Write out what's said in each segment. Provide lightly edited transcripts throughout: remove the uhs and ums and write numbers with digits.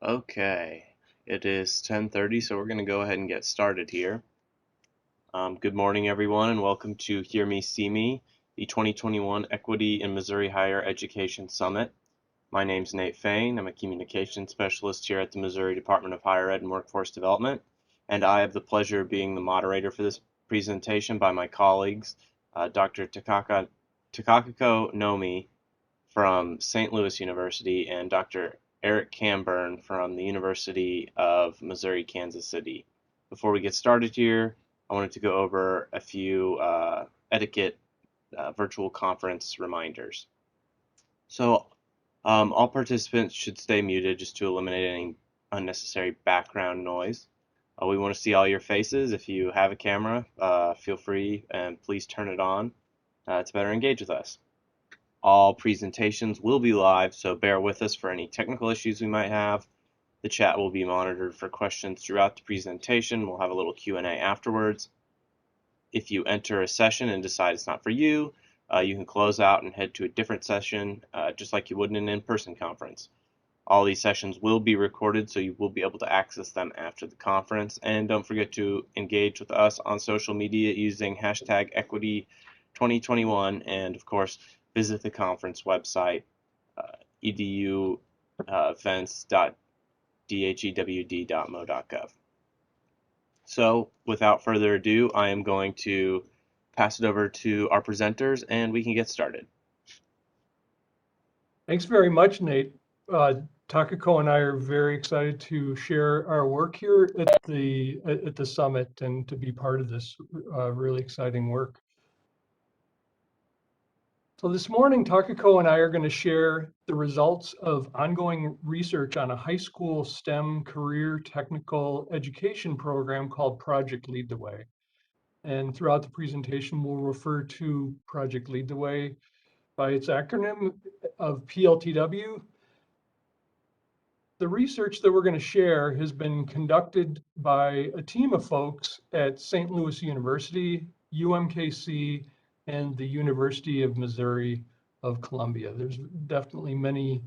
Okay, it is 10:30, so we're going to go ahead and get started here. Good morning, everyone, and welcome to Hear Me, See Me, the 2021 Equity in Missouri Higher Education Summit. My name's Nate Fain. I'm a communications specialist here at the Missouri Department of Higher Ed and Workforce Development, and I have the pleasure of being the moderator for this presentation by my colleagues, Dr. Takako Nomi from St. Louis University and Dr. Eric Camburn from the University of Missouri, Kansas City. Before we get started here, I wanted to go over a few etiquette virtual conference reminders. So all participants should stay muted just to eliminate any unnecessary background noise. We want to see all your faces. If you have a camera, feel free and please turn it on to better engage with us. All presentations will be live, so bear with us for any technical issues we might have. The chat will be monitored for questions throughout the presentation. We'll have a little Q&A afterwards. If you enter a session and decide it's not for you, you can close out and head to a different session, just like you would in an in-person conference. All these sessions will be recorded, so you will be able to access them after the conference. And don't forget to engage with us on social media using hashtag Equity2021, and of course, visit the conference website, eduvents.dhewd.mo.gov. So without further ado, I am going to pass it over to our presenters and we can get started. Thanks very much, Nate. Takako and I are very excited to share our work here at the summit and to be part of this really exciting work. So this morning, Takako and I are going to share the results of ongoing research on a high school STEM career technical education program called Project Lead the Way. And throughout the presentation, we'll refer to Project Lead the Way by its acronym of PLTW. The research that we're going to share has been conducted by a team of folks at St. Louis University, UMKC, and the University of Missouri of Columbia. There's definitely many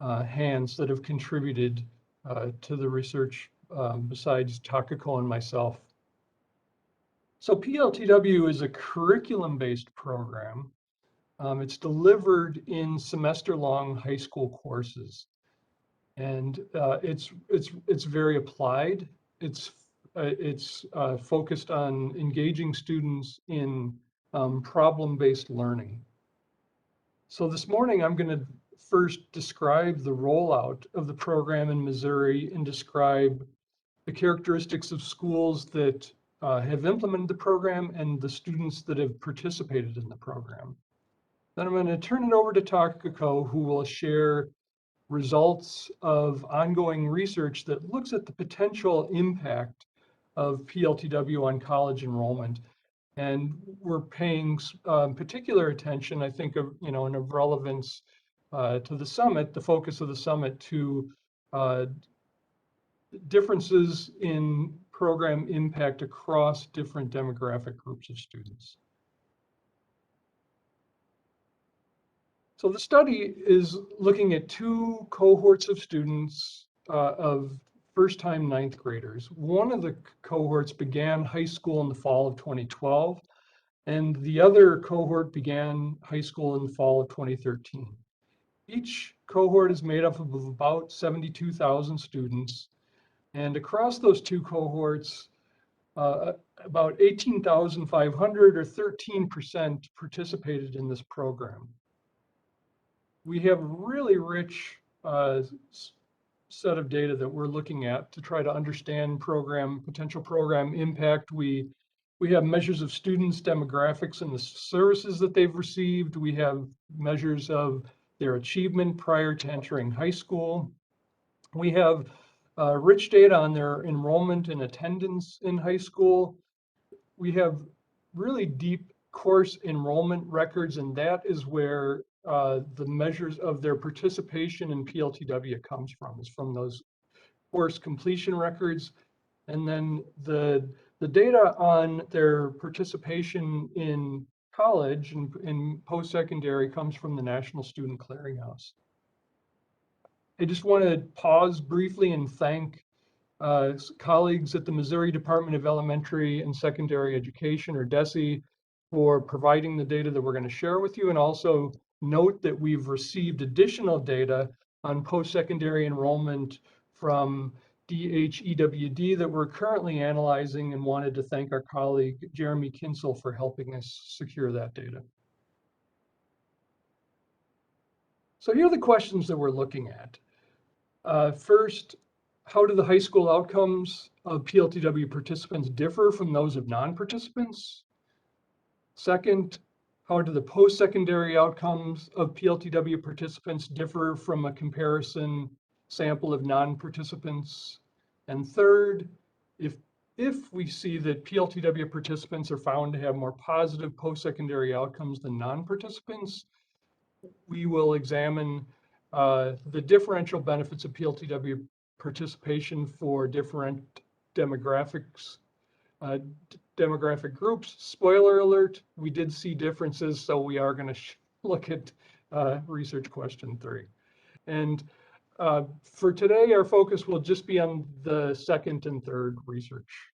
hands that have contributed to the research besides Takako and myself. So PLTW is a curriculum-based program. It's delivered in semester-long high school courses. And it's very applied. It's focused on engaging students in problem-based learning. So this morning, I'm going to first describe the rollout of the program in Missouri and describe the characteristics of schools that have implemented the program and the students that have participated in the program. Then I'm going to turn it over to Takako, who will share results of ongoing research that looks at the potential impact of PLTW on college enrollment. And we're paying particular attention, I think, and of relevance to the summit, the focus of the summit, to differences in program impact across different demographic groups of students. So the study is looking at two cohorts of students of first-time ninth graders. One of the cohorts began high school in the fall of 2012, and the other cohort began high school in the fall of 2013. Each cohort is made up of about 72,000 students, and across those two cohorts, about 18,500 or 13% participated in this program. We have a really rich set of data that we're looking at to try to understand potential program impact. We have measures of students' demographics and the services that they've received. We have measures of their achievement prior to entering high school. We have rich data on their enrollment and attendance in high school. We have really deep course enrollment records, and that is where the measures of their participation in PLTW comes from, is from those course completion records. And then the data on their participation in college and in post-secondary comes from the National Student Clearinghouse. I just want to pause briefly and thank colleagues at the Missouri Department of Elementary and Secondary Education, or DESE, for providing the data that we're going to share with you, and also note that we've received additional data on post-secondary enrollment from DHEWD that we're currently analyzing, and wanted to thank our colleague Jeremy Kinsel for helping us secure that data. So here are the questions that we're looking at. First, how do the high school outcomes of PLTW participants differ from those of non-participants? Second, how do the post-secondary outcomes of PLTW participants differ from a comparison sample of non-participants? And third, if we see that PLTW participants are found to have more positive post-secondary outcomes than non-participants, we will examine the differential benefits of PLTW participation for different demographics, demographic groups. Spoiler alert, we did see differences, so we are going to look at research question 3. And for today, our focus will just be on the second and third research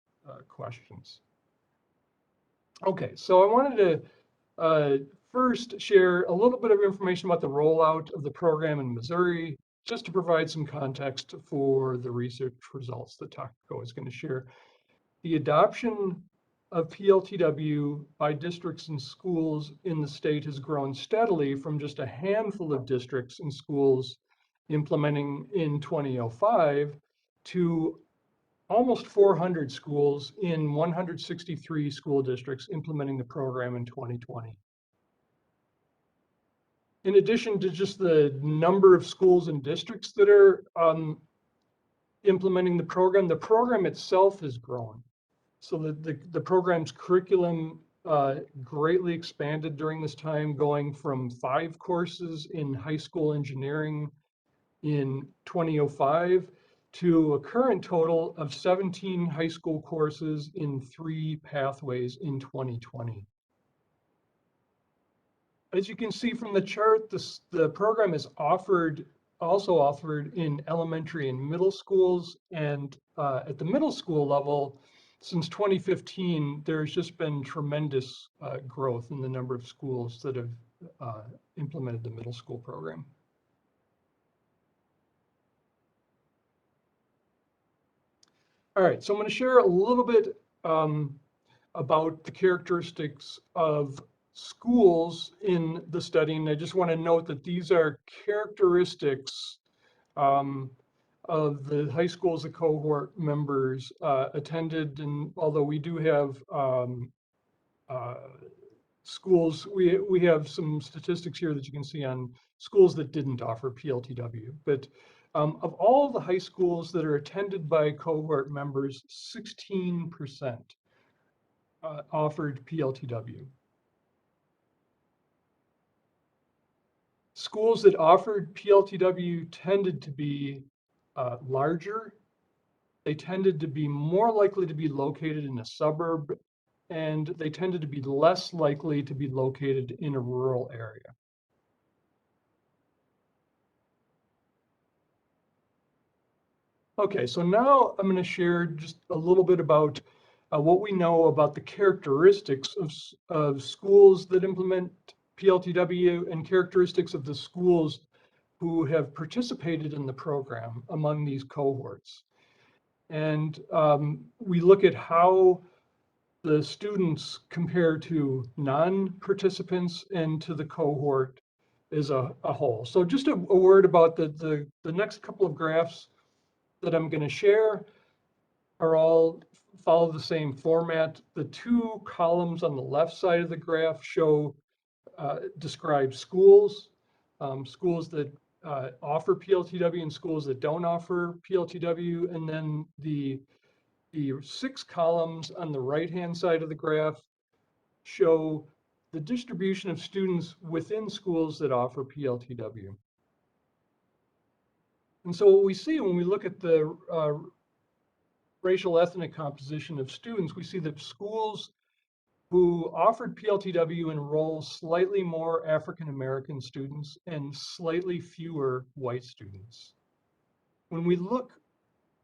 questions. Okay, so I wanted to first share a little bit of information about the rollout of the program in Missouri, just to provide some context for the research results that Takako is going to share. The adoption of PLTW by districts and schools in the state has grown steadily from just a handful of districts and schools implementing in 2005 to almost 400 schools in 163 school districts implementing the program in 2020. In addition to just the number of schools and districts that are implementing the program itself has grown. So the program's curriculum greatly expanded during this time, going from 5 courses in high school engineering in 2005 to a current total of 17 high school courses in 3 pathways in 2020. As you can see from the chart, the program is also offered in elementary and middle schools, and at the middle school level, since 2015, there's just been tremendous growth in the number of schools that have implemented the middle school program. All right, so I'm going to share a little bit about the characteristics of schools in the study, and I just want to note that these are characteristics of the high schools the cohort members attended, and although we do have schools, we have some statistics here that you can see on schools that didn't offer PLTW. But of all the high schools that are attended by cohort members, 16% offered PLTW. Schools that offered PLTW tended to be larger. They tended to be more likely to be located in a suburb, and they tended to be less likely to be located in a rural area. Okay, so now I'm going to share just a little bit about what we know about the characteristics of schools that implement PLTW and characteristics of the schools who have participated in the program among these cohorts. And we look at how the students compare to non-participants and to the cohort as a whole. So just a word about the next couple of graphs that I'm going to share are all follow the same format. The 2 columns on the left side of the graph show describe schools, schools that offer PLTW and schools that don't offer PLTW, and then the 6 columns on the right-hand side of the graph show the distribution of students within schools that offer PLTW. And so what we see when we look at the racial ethnic composition of students, we see that schools who offered PLTW enroll slightly more African American students and slightly fewer white students. When we look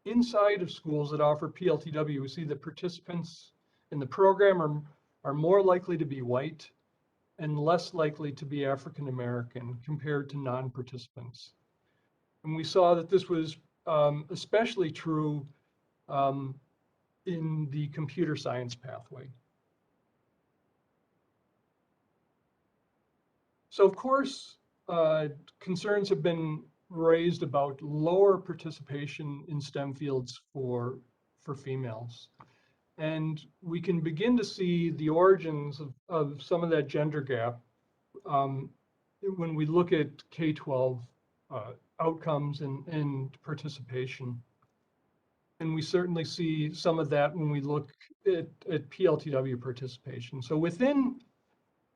inside of schools that offer PLTW, we see that participants in the program are more likely to be white and less likely to be African American compared to non-participants. And we saw that this was especially true in the computer science pathway. So of course, concerns have been raised about lower participation in STEM fields for females. And we can begin to see the origins of some of that gender gap when we look at K-12 outcomes and participation. And we certainly see some of that when we look at PLTW participation. So within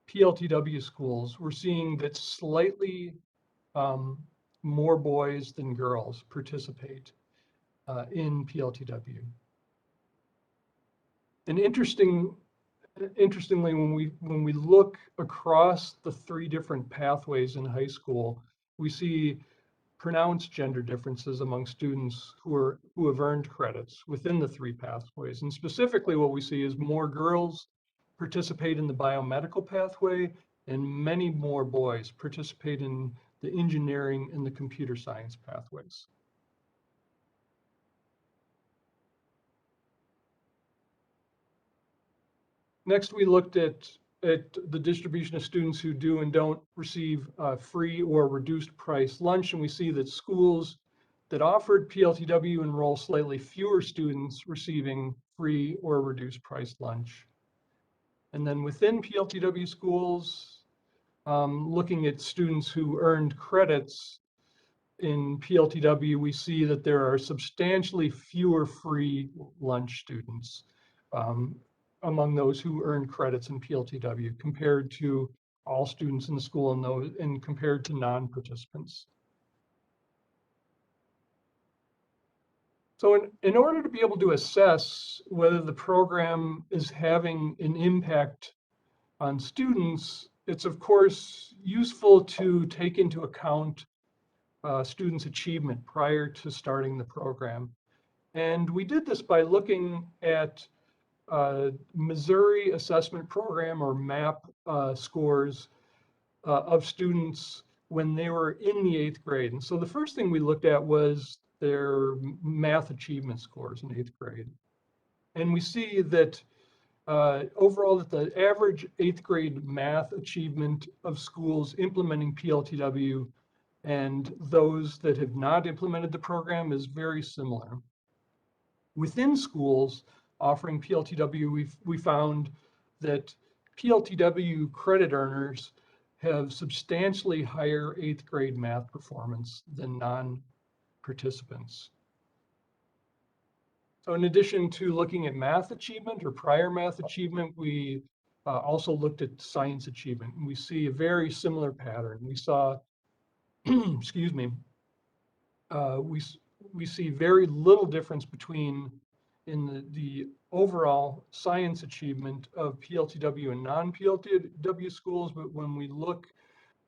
PLTW schools, we're seeing that slightly more boys than girls participate in PLTW. And interestingly, when we look across the 3 different pathways in high school, we see pronounced gender differences among students who have earned credits within the 3 pathways. And specifically, what we see is more girls participate in the biomedical pathway, and many more boys participate in the engineering and the computer science pathways. Next, we looked at the distribution of students who do and don't receive free or reduced price lunch, and we see that schools that offered PLTW enroll slightly fewer students receiving free or reduced price lunch. And then within PLTW schools, looking at students who earned credits in PLTW, we see that there are substantially fewer free lunch students among those who earn credits in PLTW compared to all students in the school and compared to non-participants. So in order to be able to assess whether the program is having an impact on students, it's of course useful to take into account students' achievement prior to starting the program. And we did this by looking at Missouri Assessment Program, or MAP, scores of students when they were in the 8th grade. And so the first thing we looked at was their math achievement scores in 8th grade. And we see that overall that the average 8th grade math achievement of schools implementing PLTW and those that have not implemented the program is very similar. Within schools offering PLTW, we found that PLTW credit earners have substantially higher 8th grade math performance than non-participants. So in addition to looking at math achievement or prior math achievement, we also looked at science achievement, and we see a very similar pattern. We saw, excuse me, we see very little difference between in the overall science achievement of PLTW and non-PLTW schools, but when we look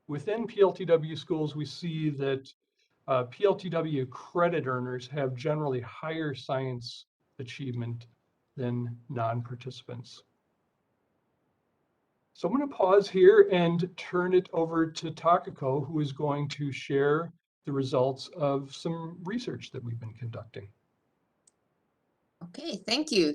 within PLTW schools, we see that PLTW credit earners have generally higher science achievement than non-participants. So I'm going to pause here and turn it over to Takako, who is going to share the results of some research that we've been conducting. Okay, thank you.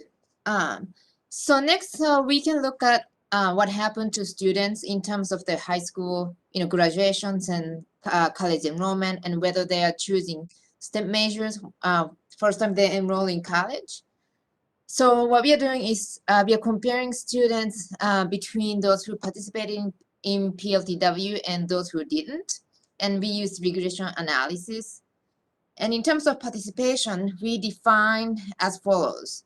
So next, we can look at what happened to students in terms of their high school, graduations and college enrollment, and whether they are choosing STEM majors first time they enroll in college. So what we are doing is we are comparing students between those who participated in PLTW and those who didn't, and we use regression analysis. And in terms of participation, we define as follows.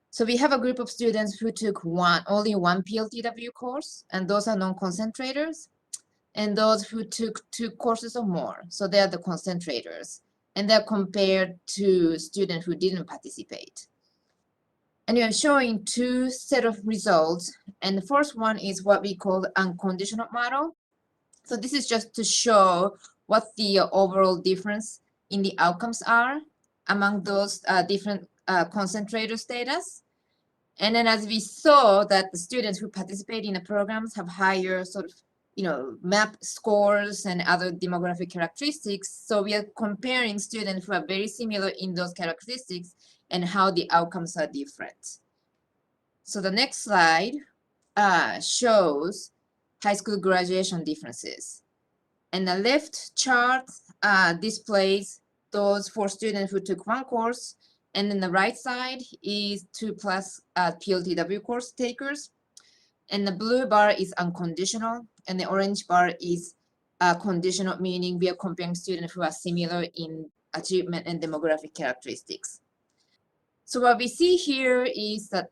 So we have a group of students who took only one PLTW course, and those are non-concentrators, and those who took 2 courses or more. So they are the concentrators, and they're compared to students who didn't participate. And we are showing 2 set of results. And the first one is what we call the unconditional model. So this is just to show what the overall difference in the outcomes are. among those different concentrator status. And then as we saw that the students who participate in the programs have higher sort of, map scores and other demographic characteristics. So we are comparing students who are very similar in those characteristics and how the outcomes are different. So the next slide shows high school graduation differences. And the left chart displays those for students who took one course, and then the right side is 2+ PLTW course takers. And the blue bar is unconditional, and the orange bar is conditional, meaning we are comparing students who are similar in achievement and demographic characteristics. So what we see here is that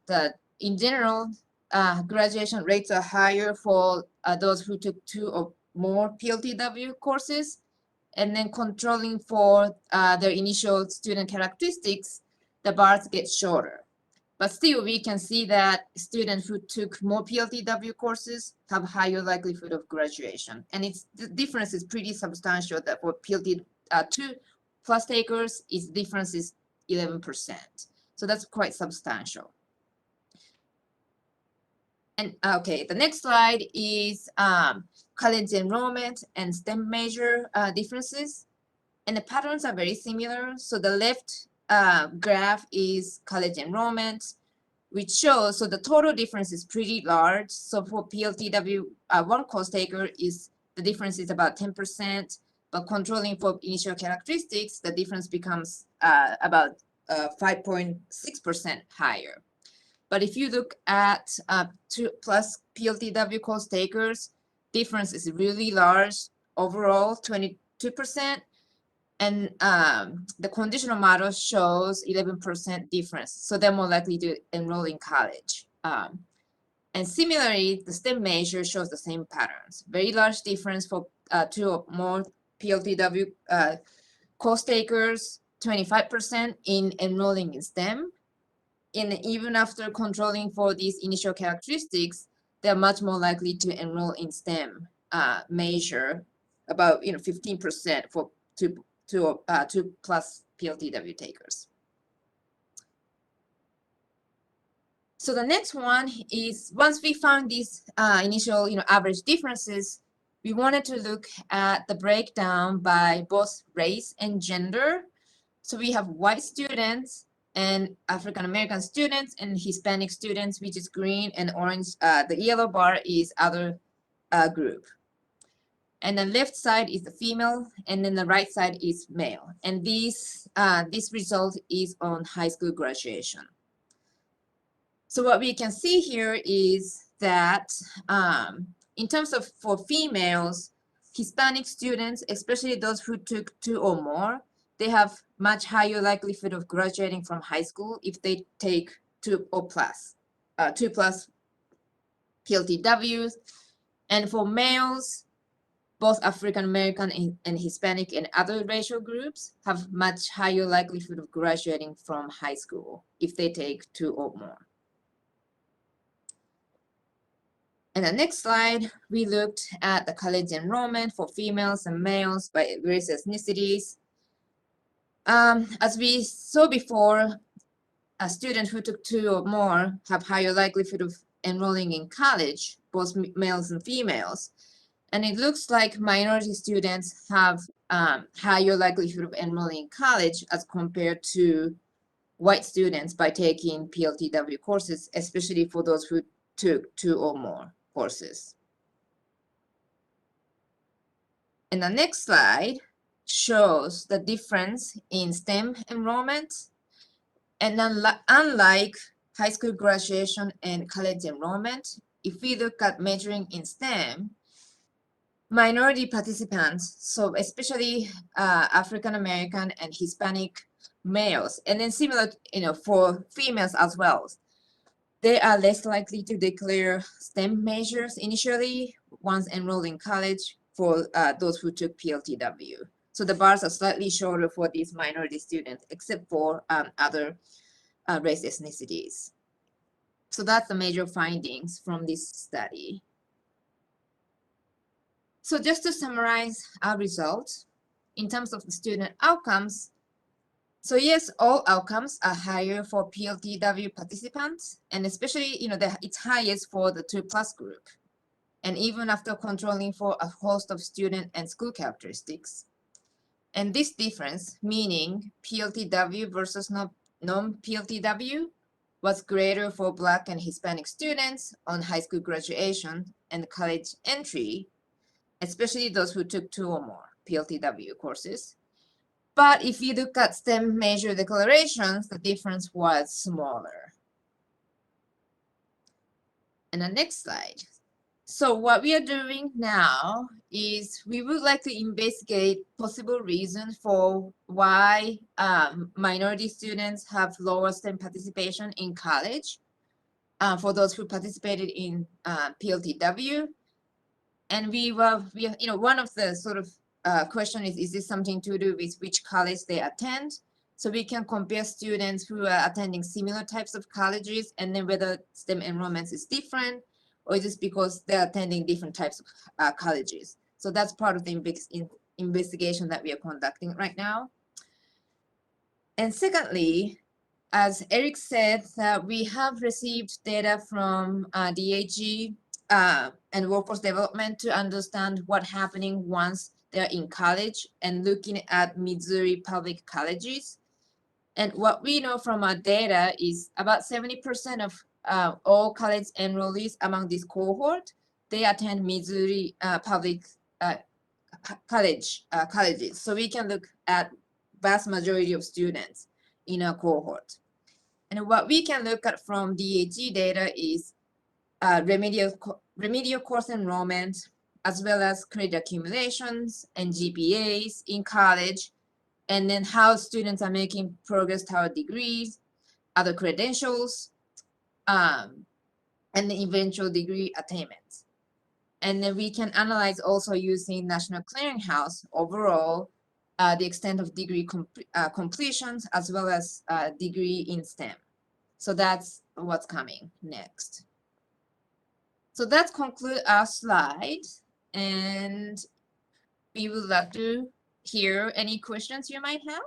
in general, graduation rates are higher for those who took 2 or more PLTW courses, and then controlling for their initial student characteristics, the bars get shorter. But still, we can see that students who took more PLTW courses have higher likelihood of graduation. And the difference is pretty substantial that for PLT 2+ takers, its difference is 11%. So that's quite substantial. And okay, the next slide is college enrollment and STEM major differences. And the patterns are very similar. So the left graph is college enrollment, which shows, so the total difference is pretty large. So for PLTW, one course taker the difference is about 10%, but controlling for initial characteristics, the difference becomes about 5.6% higher. But if you look at 2+ PLTW course takers, difference is really large, overall 22%. And the conditional model shows 11% difference. So they're more likely to enroll in college. And similarly, the STEM measure shows the same patterns. Very large difference for 2 or more PLTW course takers, 25% in enrolling in STEM. And even after controlling for these initial characteristics, they're much more likely to enroll in STEM measure, about 15% for 2+ PLTW takers. So the next one is, once we found these initial average differences, we wanted to look at the breakdown by both race and gender. So we have white students and African American students and Hispanic students, which is green, and orange. The yellow bar is other group. And the left side is the female, and then the right side is male. And this result is on high school graduation. So what we can see here is that in terms of for females, Hispanic students, especially those who took 2 or more, they have much higher likelihood of graduating from high school if they take 2+ PLTWs. And for males, both African American and Hispanic and other racial groups have much higher likelihood of graduating from high school if they take 2 or more. In the next slide, we looked at the college enrollment for females and males by various ethnicities. As we saw before, a student who took 2 or more have higher likelihood of enrolling in college, both males and females. And it looks like minority students have higher likelihood of enrolling in college as compared to white students by taking PLTW courses, especially for those who took 2 or more courses. And the next slide shows the difference in STEM enrollment. And unlike high school graduation and college enrollment, if we look at measuring in STEM, minority participants, so especially African American and Hispanic males, and then similar, for females as well, they are less likely to declare STEM majors initially once enrolled in college for those who took PLTW. So the bars are slightly shorter for these minority students, except for other race ethnicities. So that's the major findings from this study. So just to summarize our results, in terms of the student outcomes, So yes, all outcomes are higher for PLTW participants, and especially, it's highest for the 2+ group. And even after controlling for a host of student and school characteristics. And this difference, meaning PLTW versus non-PLTW, was greater for Black and Hispanic students on high school graduation and college entry, especially those who took 2 or more PLTW courses. But if you look at STEM major declarations, the difference was smaller. And the next slide. So what we are doing now is we would like to investigate possible reasons for why minority students have lower STEM participation in college for those who participated in PLTW. And one of the sort of question is this something to do with which college they attend? So we can compare students who are attending similar types of colleges and then whether STEM enrollments is different, or is this because they're attending different types of colleges? So that's part of the investigation that we are conducting right now. And secondly, as Eric said, we have received data from DAG and workforce development to understand what's happening once they're in college and looking at Missouri public colleges. And what we know from our data is about 70% of all college enrollees among this cohort, they attend Missouri public colleges. So we can look at vast majority of students in a cohort. And what we can look at from DAG data is remedial course enrollment, as well as credit accumulations and GPAs in college, and then how students are making progress toward degrees, other credentials, and the eventual degree attainments. And then we can analyze also using National Clearinghouse overall, the extent of degree completions, as well as degree in STEM. So that's what's coming next. So that concludes our slide, and we would like to hear any questions you might have,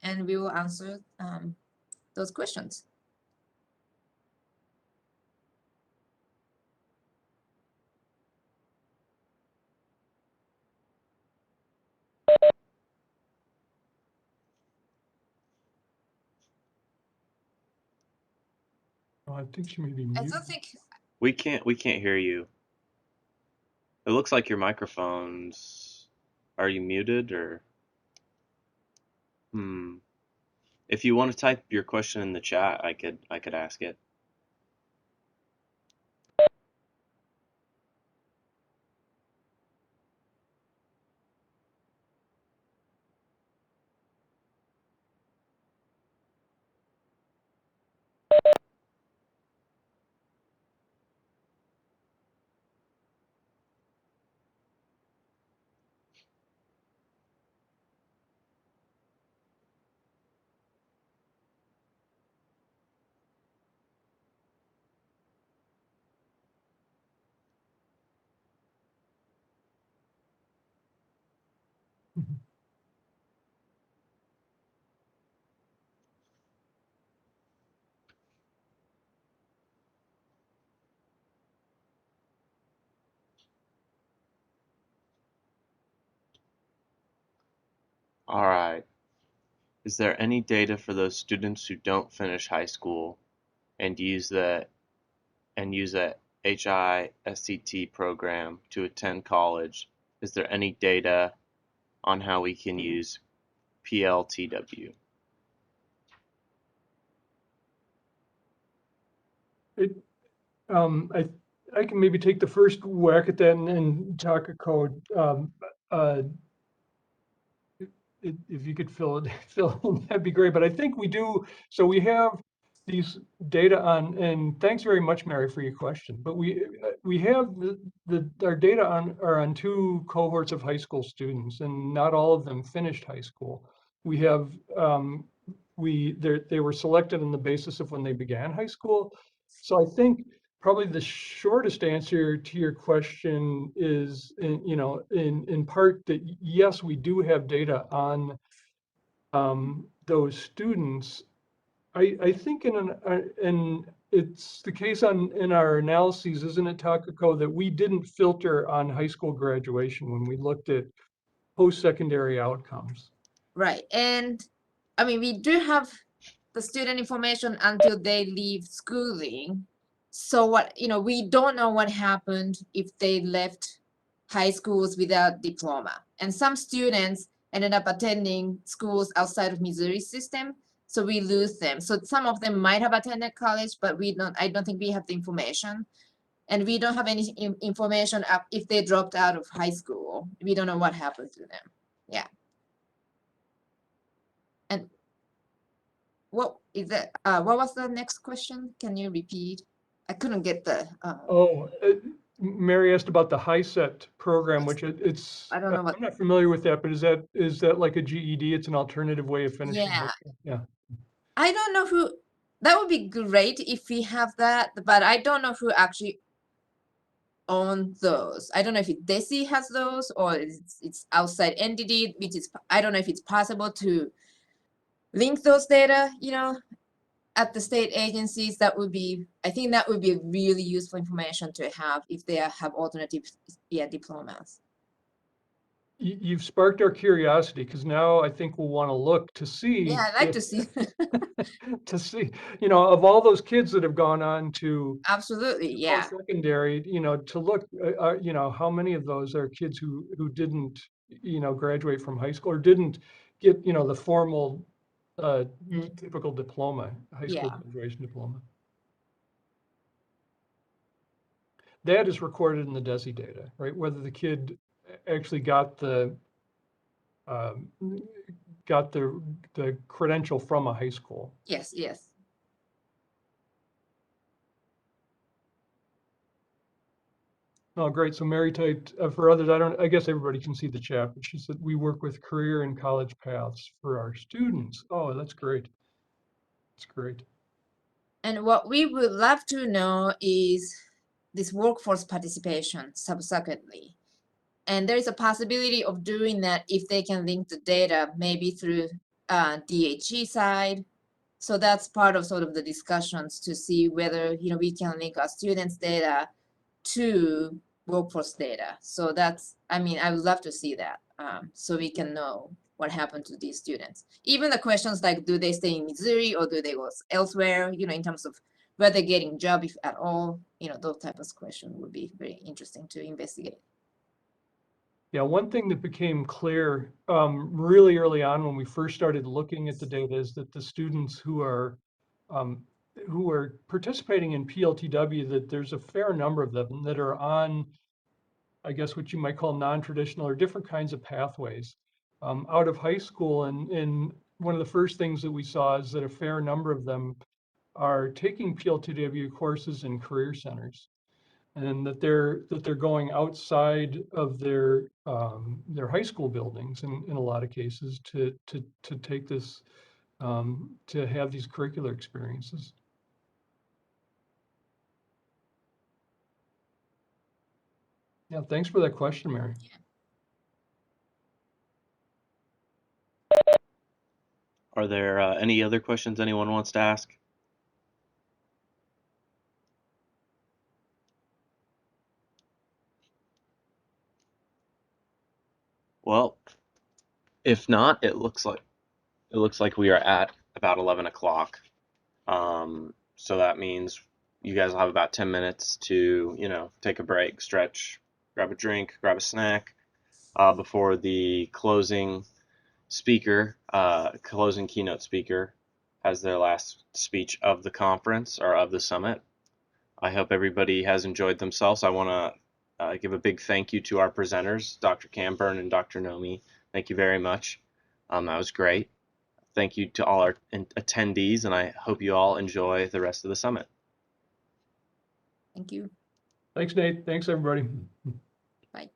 and we will answer those questions. Oh, I think she may be I muted. don't think We can't hear you. It looks like your microphone's. Are you muted or? If you want to type your question in the chat, I could ask it. All right. Is there any data for those students who don't finish high school and use the HISCT program to attend college? Is there any data on how we can use PLTW? I can maybe take the first whack at that, and then Takako, if you could fill in, that'd be great. But I think we do. So we have these data on, and thanks very much, Mary, for your question. But we have our data are on 2 cohorts of high school students, and not all of them finished high school. We have they were selected on the basis of when they began high school. So I think probably the shortest answer to your question is, in part that yes, we do have data on those students, I think and it's the case in our analyses, isn't it, Takako, that we didn't filter on high school graduation when we looked at post-secondary outcomes. Right. And I mean, we do have the student information until they leave schooling. So we don't know what happened if they left high schools without diploma. And some students ended up attending schools outside of Missouri system, so we lose them. So some of them might have attended college, but I don't think we have the information. And we don't have any information if they dropped out of high school. We don't know what happened to them. Yeah. And what is that? What was the next question? Can you repeat? I couldn't get the. Mary asked about the HiSET program, which it's. I don't know what. I'm not familiar with that, but is that like a GED? It's an alternative way of finishing. Yeah. Yeah. I don't know who. That would be great if we have that, but I don't know who actually owns those. I don't know if DESI has those or it's outside entity, which is I don't know if it's possible to link those data, at the state agencies. I think that would be really useful information to have if they have alternative diplomas. You've sparked our curiosity, because now I think we'll want to look to see. Yeah, I'd like to see. To see, of all those kids that have gone on to Absolutely, yeah. Post-secondary, to look, how many of those are kids who didn't, graduate from high school or didn't get, the formal typical diploma, high school graduation diploma. That is recorded in the DESI data, right? Whether the kid actually got the credential from a high school. Yes, yes. Oh, great. So Mary typed, for others, I guess everybody can see the chat, but she said, we work with career and college paths for our students. Oh, that's great. That's great. And what we would love to know is this workforce participation subsequently. And there is a possibility of doing that if they can link the data, maybe through DHE side. So that's part of sort of the discussions to see whether, we can link our students' data to workforce data. So I would love to see that, so we can know what happened to these students. Even the questions like, do they stay in Missouri or do they go elsewhere, in terms of whether they're getting a job, if at all, those types of questions would be very interesting to investigate. Yeah, one thing that became clear really early on when we first started looking at the data is that the students who are participating in PLTW, that there's a fair number of them that are on, I guess, what you might call non-traditional or different kinds of pathways out of high school. And one of the first things that we saw is that a fair number of them are taking PLTW courses in career centers, and that they're going outside of their high school buildings in a lot of cases to take this, to have these curricular experiences. Yeah, thanks for that question, Mary. Are there any other questions anyone wants to ask? Well, if not, it looks like we are at about 11 o'clock. So that means you guys will have about 10 minutes to, take a break, stretch, grab a drink, grab a snack, before the closing keynote speaker has their last speech of the conference or of the summit. I hope everybody has enjoyed themselves. I want to give a big thank you to our presenters, Dr. Camburn and Dr. Nomi. Thank you very much. That was great. Thank you to all our attendees, and I hope you all enjoy the rest of the summit. Thank you. Thanks, Nate. Thanks, everybody. Bye.